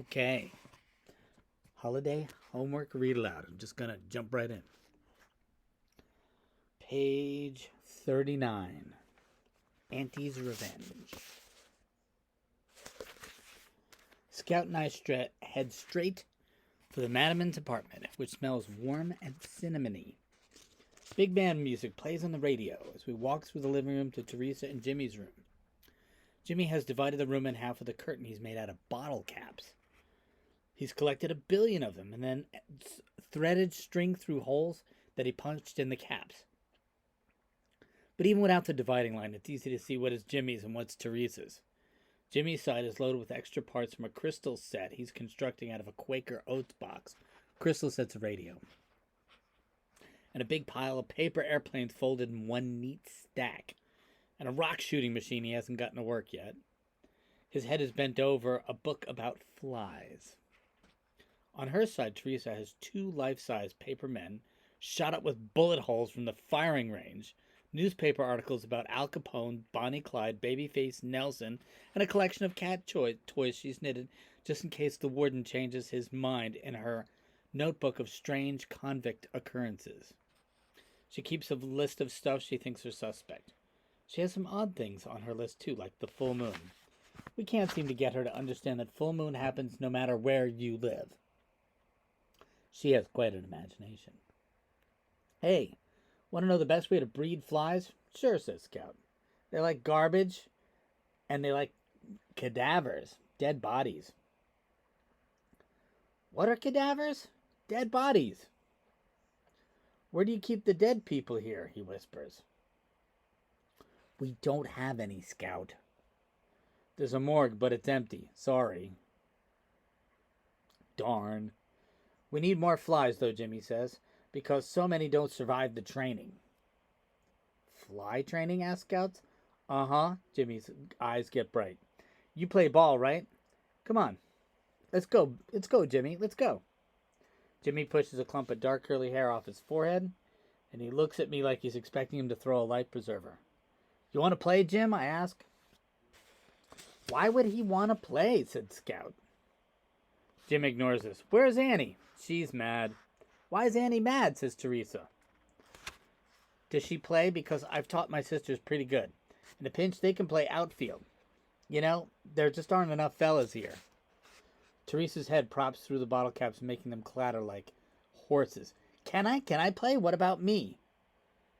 Okay. Holiday homework read aloud. I'm just going to jump right in. Page 39. Auntie's Revenge. Scout and I head straight for the Madaman's apartment, which smells warm and cinnamony. Big band music plays on the radio as we walk through the living room to Teresa and Jimmy's room. Jimmy has divided the room in half with a curtain he's made out of bottle caps. He's collected 1 billion of them and then threaded string through holes that he punched in the caps. But even without the dividing line, it's easy to see what is Jimmy's and what's Teresa's. Jimmy's side is loaded with extra parts from a crystal set he's constructing out of a Quaker Oats box. Crystal set's a radio. And a big pile of paper airplanes folded in one neat stack. And a rock shooting machine he hasn't gotten to work yet. His head is bent over a book about flies. On her side, Teresa has 2 life-size paper men shot up with bullet holes from the firing range, newspaper articles about Al Capone, Bonnie Clyde, Babyface Nelson, and a collection of cat toys she's knitted just in case the warden changes his mind in her notebook of strange convict occurrences. She keeps a list of stuff she thinks are suspect. She has some odd things on her list too, like the full moon. We can't seem to get her to understand that full moon happens no matter where you live. She has quite an imagination. Hey, want to know the best way to breed flies? Sure, says Scout. They like garbage, and they like cadavers, dead bodies. What are cadavers? Dead bodies. Where do you keep the dead people here? He whispers. We don't have any, Scout. There's a morgue, but it's empty. Sorry. Darn. We need more flies, though, Jimmy says, because so many don't survive the training. Fly training? Asks Scout. Uh-huh. Jimmy's eyes get bright. You play ball, right? Come on. Let's go. Let's go, Jimmy. Let's go. Jimmy pushes a clump of dark curly hair off his forehead, and he looks at me like he's expecting him to throw a life preserver. You want to play, Jim? I ask. Why would he want to play? Said Scout. Jim ignores this. Where's Annie? She's mad. Why is Annie mad? Says Teresa. Does she play? Because I've taught my sisters pretty good. In a pinch, they can play outfield. You know, there just aren't enough fellas here. Teresa's head props through the bottle caps, making them clatter like horses. Can I? Can I play? What about me?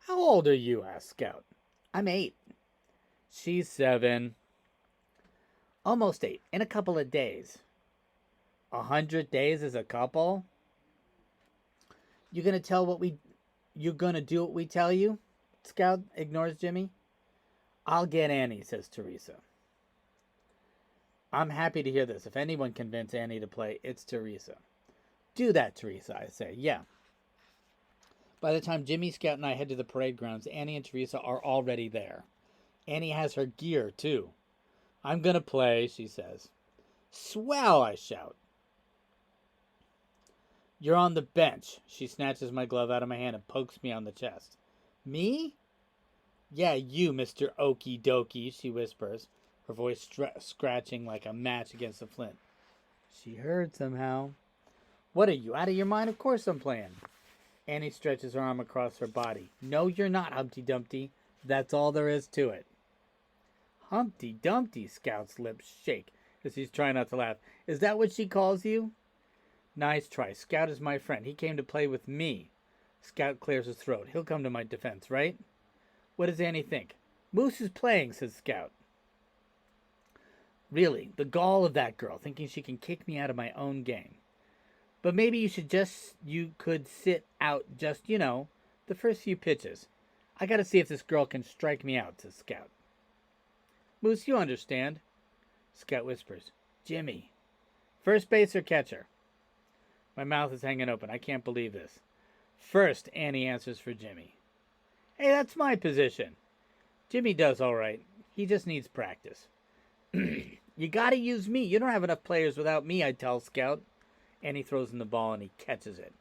How old are you? Asked Scout. I'm 8. She's 7. Almost 8. In a couple of days. 100 days as a couple? You're gonna do what we tell you? Scout ignores Jimmy. I'll get Annie, says Teresa. I'm happy to hear this. If anyone can convince Annie to play, it's Teresa. Do that, Teresa, I say. Yeah. By the time Jimmy, Scout, and I head to the parade grounds, Annie and Teresa are already there. Annie has her gear, too. I'm gonna play, she says. Swell, I shout. You're on the bench. She snatches my glove out of my hand and pokes me on the chest. Me? Yeah, you, Mr. Okie Dokie, she whispers, her voice scratching like a match against the flint. She heard somehow. What are you, out of your mind? Of course I'm playing. Annie stretches her arm across her body. No, you're not, Humpty Dumpty. That's all there is to it. Humpty Dumpty, Scout's lips shake as he's trying not to laugh. Is that what she calls you? Nice try. Scout is my friend. He came to play with me. Scout clears his throat. He'll come to my defense, right? What does Annie think? Moose is playing, says Scout. Really, the gall of that girl, thinking she can kick me out of my own game. But maybe you could sit out just, the first few pitches. I gotta see if this girl can strike me out, says Scout. Moose, you understand. Scout whispers. Jimmy. First base or catcher? My mouth is hanging open. I can't believe this. First, Annie answers for Jimmy. Hey, that's my position. Jimmy does all right. He just needs practice. You gotta use me. You don't have enough players without me, I tell Scout. Annie throws in the ball and he catches it.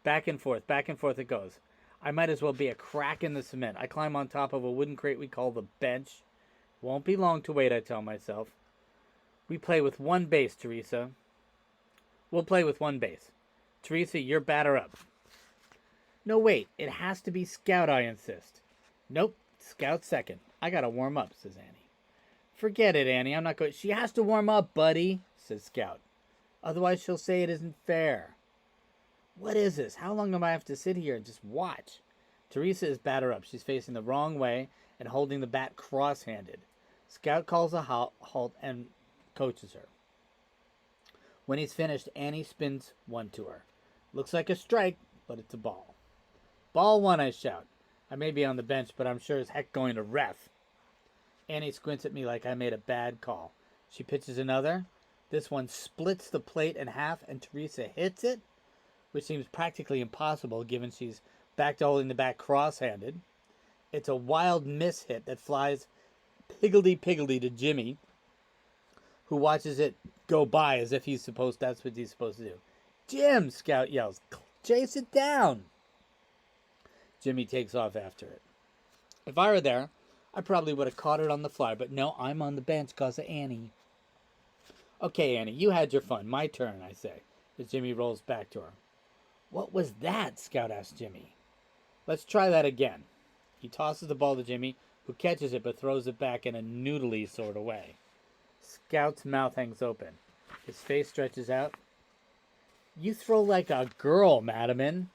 Back and forth it goes. I might as well be a crack in the cement. I climb on top of a wooden crate we call the bench. Won't be long to wait, I tell myself. We play with one base, Teresa. We'll play with one base. Teresa, you're batter up. No, wait. It has to be Scout, I insist. Nope. Scout second. I gotta warm up, says Annie. Forget it, Annie. I'm not going... She has to warm up, buddy, says Scout. Otherwise she'll say it isn't fair. What is this? How long am I have to sit here and just watch? Teresa is batter up. She's facing the wrong way and holding the bat cross-handed. Scout calls a halt and coaches her. When he's finished, Annie spins one to her. Looks like a strike, but it's a ball. Ball one, I shout. I may be on the bench, but I'm sure as heck going to ref. Annie squints at me like I made a bad call. She pitches another. This one splits the plate in half, and Teresa hits it, which seems practically impossible given she's back to holding the bat cross-handed. It's a wild miss hit that flies piggledy-piggledy to Jimmy, who watches it go by as if that's what he's supposed to do. Jim, Scout yells, chase it down. Jimmy takes off after it. If I were there, I probably would have caught it on the fly, but no, I'm on the bench because of Annie. Okay, Annie, you had your fun. My turn, I say, as Jimmy rolls back to her. What was that? Scout asks Jimmy. Let's try that again. He tosses the ball to Jimmy, who catches it but throws it back in a noodly sort of way. Scout's mouth hangs open. His face stretches out. You throw like a girl, Madaman.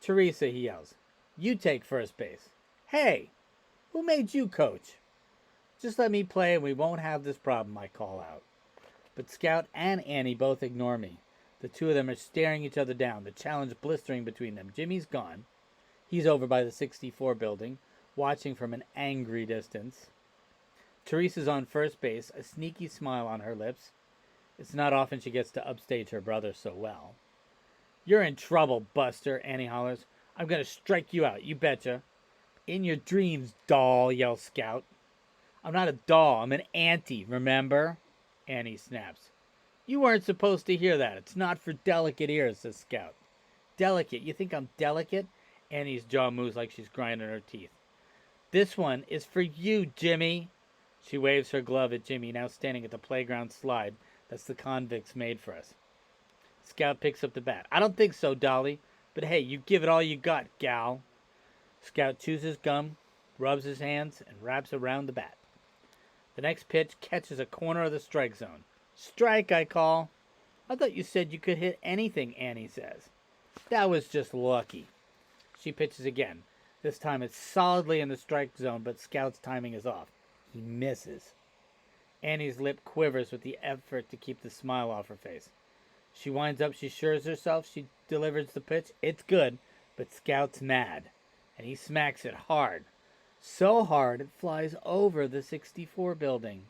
Teresa, he yells. You take first base. Hey, who made you coach? Just let me play and we won't have this problem, I call out. But Scout and Annie both ignore me. The two of them are staring each other down, the challenge blistering between them. Jimmy's gone. He's over by the 64 building, watching from an angry distance. Teresa's on first base, a sneaky smile on her lips. It's not often she gets to upstage her brother so well. You're in trouble, Buster, Annie hollers. I'm going to strike you out, you betcha. In your dreams, doll, yells Scout. I'm not a doll, I'm an auntie, remember? Annie snaps. You weren't supposed to hear that. It's not for delicate ears, says Scout. Delicate? You think I'm delicate? Annie's jaw moves like she's grinding her teeth. This one is for you, Jimmy. She waves her glove at Jimmy, now standing at the playground slide that's the convicts made for us. Scout picks up the bat. I don't think so, Dolly. But hey, you give it all you got, gal. Scout chews his gum, rubs his hands, and wraps around the bat. The next pitch catches a corner of the strike zone. Strike, I call. I thought you said you could hit anything, Annie says. That was just lucky. She pitches again. This time it's solidly in the strike zone, but Scout's timing is off. He misses. Annie's lip quivers with the effort to keep the smile off her face. She winds up, she assures herself, she delivers the pitch. It's good, but Scout's mad, and he smacks it hard. So hard it flies over the 64 building,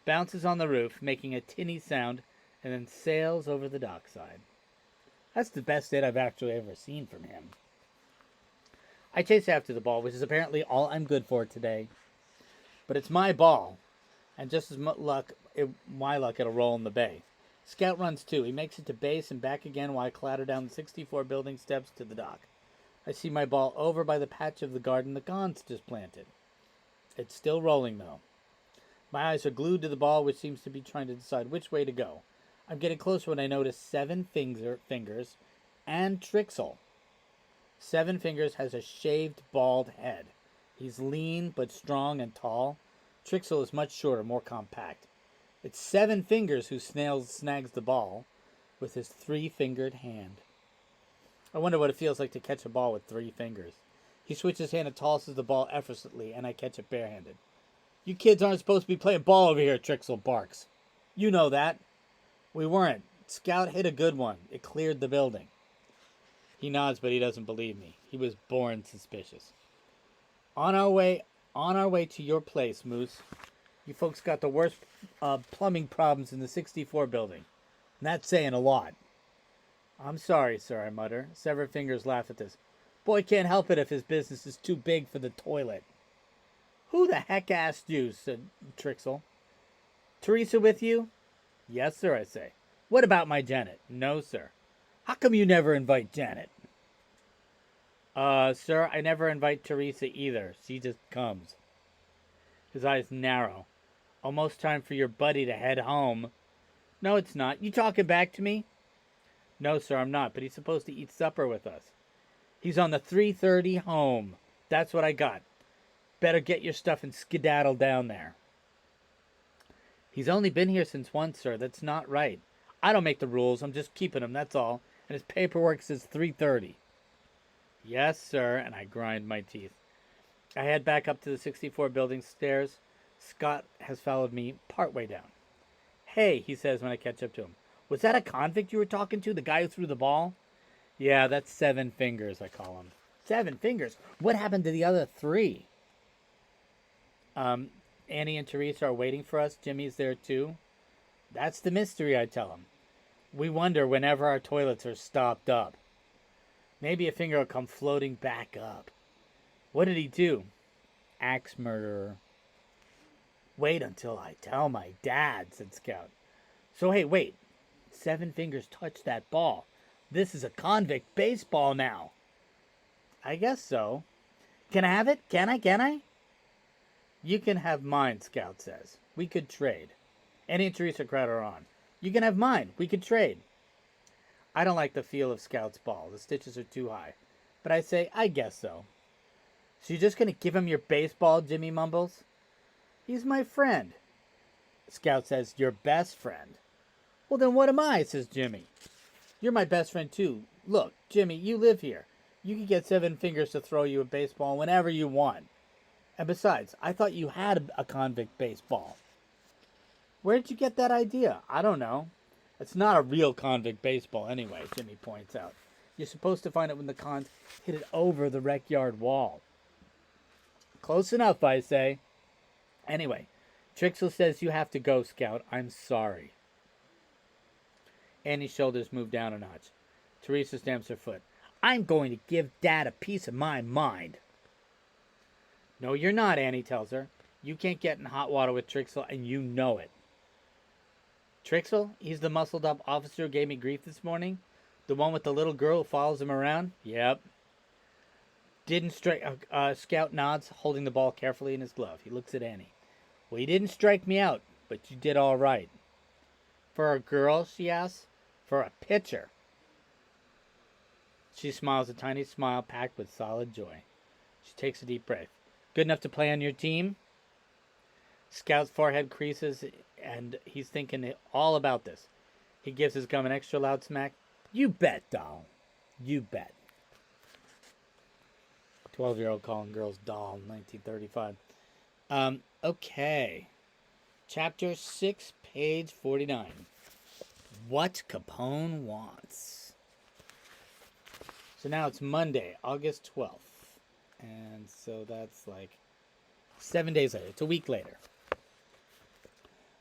bounces on the roof, making a tinny sound, and then sails over the dockside. That's the best hit I've actually ever seen from him. I chase after the ball, which is apparently all I'm good for today. But it's my ball, and just as my luck, it'll roll in the bay. Scout runs too. He makes it to base and back again while I clatter down the 64 building steps to the dock. I see my ball over by the patch of the garden the Gons just planted. It's still rolling, though. My eyes are glued to the ball, which seems to be trying to decide which way to go. I'm getting closer when I notice Seven Fingers and Trixel. Seven Fingers has a shaved, bald head. He's lean but strong and tall. Trixel is much shorter, more compact. It's Seven Fingers who snags the ball with his three-fingered hand. I wonder what it feels like to catch a ball with 3 fingers. He switches his hand and tosses the ball effortlessly, and I catch it barehanded. You kids aren't supposed to be playing ball over here, Trixel barks. You know that. We weren't. Scout hit a good one. It cleared the building. He nods, but he doesn't believe me. He was born suspicious. On our way to your place, Moose. You folks got the worst plumbing problems in the 64 building. And that's saying a lot. I'm sorry, sir, I mutter. Severed Fingers laugh at this. Boy can't help it if his business is too big for the toilet. Who the heck asked you, said Trixel. Teresa with you? Yes, sir, I say. What about my Janet? No, sir. How come you never invite Janet? Sir, I never invite Teresa either. She just comes. His eyes narrow. Almost time for your buddy to head home. No, it's not. You talking back to me? No, sir, I'm not, but he's supposed to eat supper with us. He's on the 3:30 home. That's what I got. Better get your stuff and skedaddle down there. He's only been here since 1, sir. That's not right. I don't make the rules. I'm just keeping him, that's all. And his paperwork says 3:30. Yes, sir, and I grind my teeth. I head back up to the 64 building stairs. Scott has followed me partway down. Hey, he says when I catch up to him. Was that a convict you were talking to? The guy who threw the ball? Yeah, that's 7 fingers, I call him. 7 fingers? What happened to the other 3? Annie and Teresa are waiting for us. Jimmy's there too. That's the mystery, I tell him. We wonder whenever our toilets are stopped up. Maybe a finger will come floating back up. What did he do? Axe murderer. Wait until I tell my dad, said Scout. So hey, wait. 7 fingers touched that ball. This is a convict baseball now. I guess so. Can I have it? Can I? You can have mine, Scout says. We could trade. Annie and Teresa Crowder are on. You can have mine. We could trade. I don't like the feel of Scout's ball. The stitches are too high. But I say, I guess so. So you're just going to give him your baseball, Jimmy mumbles? He's my friend. Scout says, your best friend. Well, then what am I, says Jimmy. You're my best friend, too. Look, Jimmy, you live here. You can get 7 fingers to throw you a baseball whenever you want. And besides, I thought you had a convict baseball. Where did you get that idea? I don't know. It's not a real convict baseball anyway, Jimmy points out. You're supposed to find it when the cons hit it over the rec yard wall. Close enough, I say. Anyway, Trixel says you have to go, Scout. I'm sorry. Annie's shoulders move down a notch. Teresa stamps her foot. I'm going to give Dad a piece of my mind. No, you're not, Annie tells her. You can't get in hot water with Trixel, and you know it. Trixel? He's the muscled-up officer who gave me grief this morning? The one with the little girl who follows him around? Yep. Didn't strike... Scout nods, holding the ball carefully in his glove. He looks at Annie. Well, you didn't strike me out, but you did all right. For a girl, she asks. For a pitcher. She smiles a tiny smile packed with solid joy. She takes a deep breath. Good enough to play on your team? Scout's forehead creases, and he's thinking all about this. He gives his gum an extra loud smack. You bet, doll. You bet. 12-year-old calling girls doll, 1935. Okay. Chapter 6, page 49. What Capone Wants. So now it's Monday, August 12th. And so that's like 7 days later. It's a week later.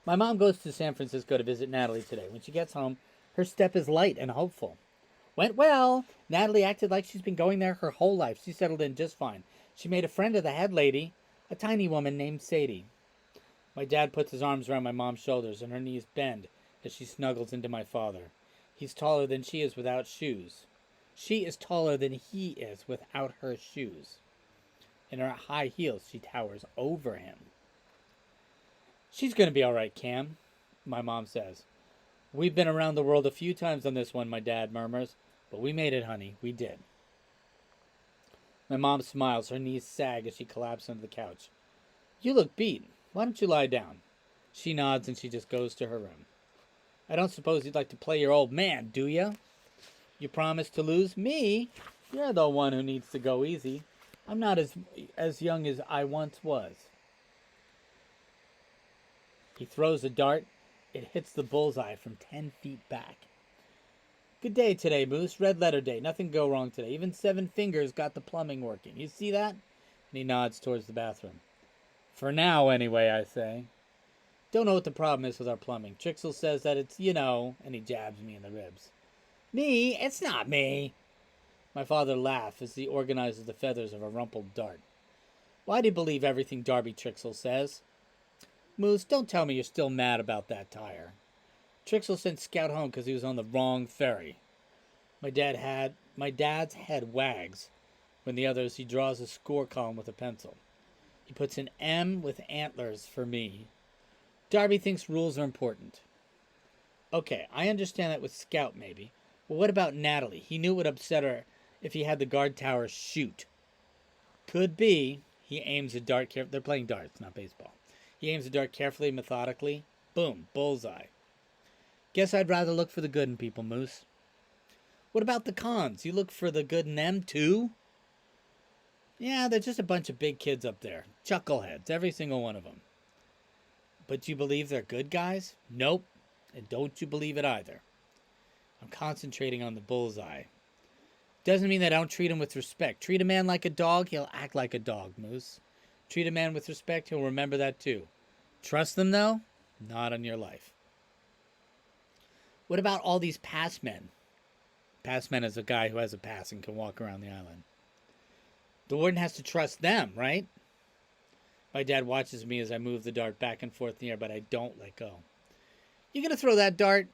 My mom goes to San Francisco to visit Natalie today. When she gets home, her step is light and hopeful. Went well. Natalie acted like she's been going there her whole life. She settled in just fine. She made a friend of the head lady, a tiny woman named Sadie. My dad puts his arms around my mom's shoulders and her knees bend as she snuggles into my father. He's taller than she is without shoes. She is taller than he is without her shoes. In her high heels, she towers over him. She's going to be all right, Cam, my mom says. We've been around the world a few times on this one, my dad murmurs. But we made it, honey. We did. My mom smiles. Her knees sag as she collapses onto the couch. You look beat. Why don't you lie down? She nods and she just goes to her room. I don't suppose you'd like to play your old man, do you? You promise to lose? Me? You're the one who needs to go easy. I'm not as young as I once was. He throws a dart. It hits the bullseye from 10 feet back. Good day today, Moose. Red letter day. Nothing go wrong today. Even 7 fingers got the plumbing working. You see that? And he nods towards the bathroom. For now, anyway, I say. Don't know what the problem is with our plumbing. Trixel says that it's, and he jabs me in the ribs. Me? It's not me. My father laughs as he organizes the feathers of a rumpled dart. Why do you believe everything Darby Trixel says? Moose, don't tell me you're still mad about that tire. Trixel sent Scout home because he was on the wrong ferry. My dad's head wags. When the others, he draws a score column with a pencil. He puts an M with antlers for me. Darby thinks rules are important. Okay, I understand that with Scout, maybe. But what about Natalie? He knew it would upset her if he had the guard tower shoot. Could be. He aims a dart carefully. They're playing darts, not baseball. He aims a dart carefully, methodically. Boom, bullseye. Guess I'd rather look for the good in people, Moose. What about the cons? You look for the good in them, too? Yeah, they're just a bunch of big kids up there. Chuckleheads, every single one of them. But you believe they're good guys? Nope. And don't you believe it either. I'm concentrating on the bullseye. Doesn't mean that I don't treat him with respect. Treat a man like a dog, he'll act like a dog, Moose. Treat a man with respect, he'll remember that too. Trust them, though? Not on your life. What about all these pass men? Pass men is a guy who has a pass and can walk around the island. The warden has to trust them, right? My dad watches me as I move the dart back and forth in the air, but I don't let go. You gonna throw that dart?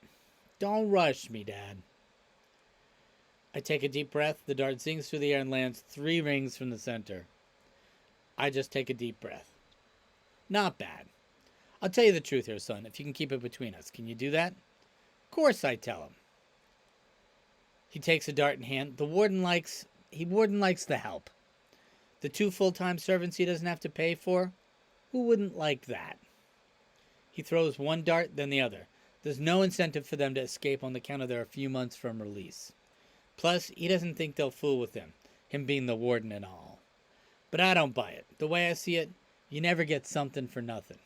Don't rush me, Dad. I take a deep breath. The dart zings through the air and lands 3 rings from the center. I just take a deep breath. Not bad. I'll tell you the truth here, son, if you can keep it between us. Can you do that? Of course, I tell him. He takes a dart in hand. The warden likes the help. The 2 full-time servants he doesn't have to pay for? Who wouldn't like that? He throws one dart, then the other. There's no incentive for them to escape on the count of they're a few months from release. Plus, he doesn't think they'll fool with him being the warden and all. But I don't buy it. The way I see it, you never get something for nothing.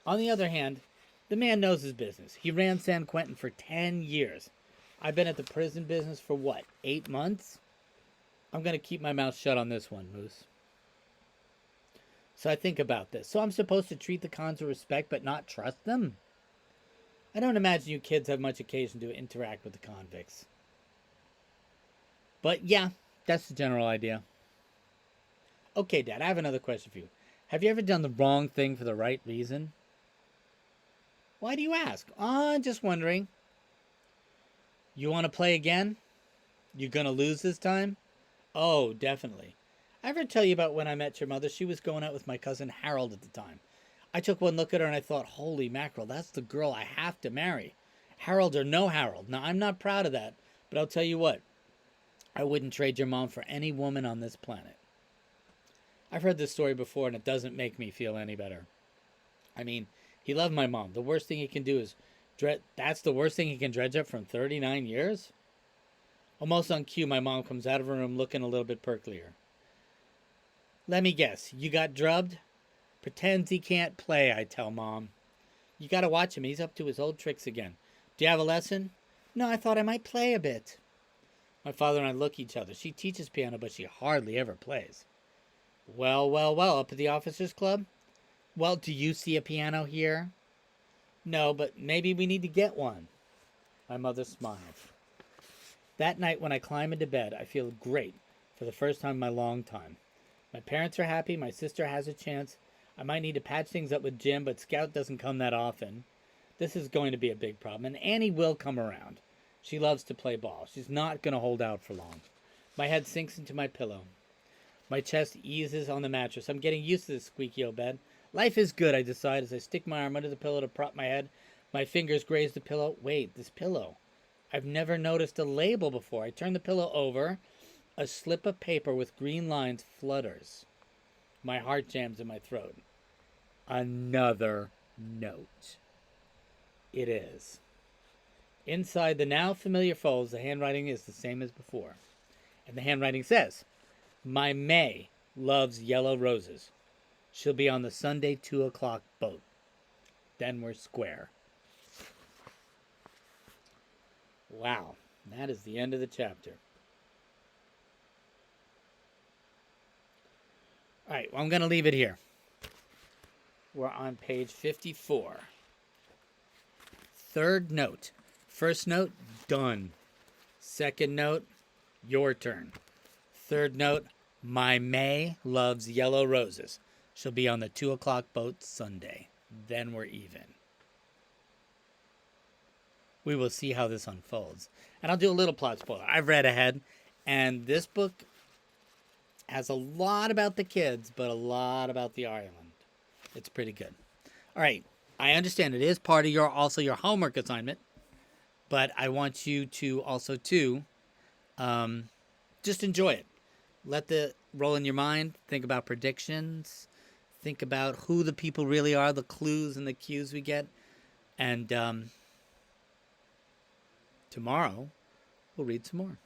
On the other hand, the man knows his business. He ran San Quentin for 10 years. I've been at the prison business for what, 8 months? I'm going to keep my mouth shut on this one, Moose. So I think about this. So I'm supposed to treat the cons with respect but not trust them? I don't imagine you kids have much occasion to interact with the convicts. But yeah, that's the general idea. Okay, Dad, I have another question for you. Have you ever done the wrong thing for the right reason? Why do you ask? Just wondering. You want to play again? You gonna lose this time? Oh, definitely. I ever tell you about when I met your mother? She was going out with my cousin Harold at the time. I took one look at her and I thought, holy mackerel, that's the girl I have to marry. Harold or no Harold. Now, I'm not proud of that, but I'll tell you what. I wouldn't trade your mom for any woman on this planet. I've heard this story before and it doesn't make me feel any better. I mean, he loved my mom. The worst thing he can do is that's the worst thing he can dredge up from 39 years? Almost on cue, my mom comes out of her room looking a little bit perklier. Let me guess, you got drubbed? Pretends he can't play, I tell Mom. You gotta watch him, he's up to his old tricks again. Do you have a lesson? No, I thought I might play a bit. My father and I look at each other. She teaches piano, but she hardly ever plays. Well, up at the officers' club? Well, do you see a piano here? No, but maybe we need to get one. My mother smiles. That night when I climb into bed, I feel great for the first time in my long time. My parents are happy, my sister has a chance. I might need to patch things up with Jim, but Scout doesn't come that often. This is going to be a big problem, and Annie will come around. She loves to play ball. She's not going to hold out for long. My head sinks into my pillow. My chest eases on the mattress. I'm getting used to this squeaky old bed. Life is good, I decide as I stick my arm under the pillow to prop my head. My fingers graze the pillow. Wait, this pillow. I've never noticed a label before. I turn the pillow over. A slip of paper with green lines flutters. My heart jams in my throat. Another note. It is. Inside the now familiar folds, the handwriting is the same as before. And the handwriting says, My May loves yellow roses. She'll be on the Sunday 2 o'clock boat. Then we're square. Wow, that is the end of the chapter. All right, well, I'm going to leave it here. We're on page 54. Third note. First note, done. Second note, your turn. Third note, my May loves yellow roses. She'll be on the 2 o'clock boat Sunday. Then we're even. We will see how this unfolds. And I'll do a little plot spoiler. I've read ahead, and this book has a lot about the kids, but a lot about the island. It's pretty good. All right. I understand it is part of your homework assignment, but I want you to also just enjoy it. Let the roll in your mind. Think about predictions. Think about who the people really are, the clues and the cues we get, and tomorrow we'll read some more.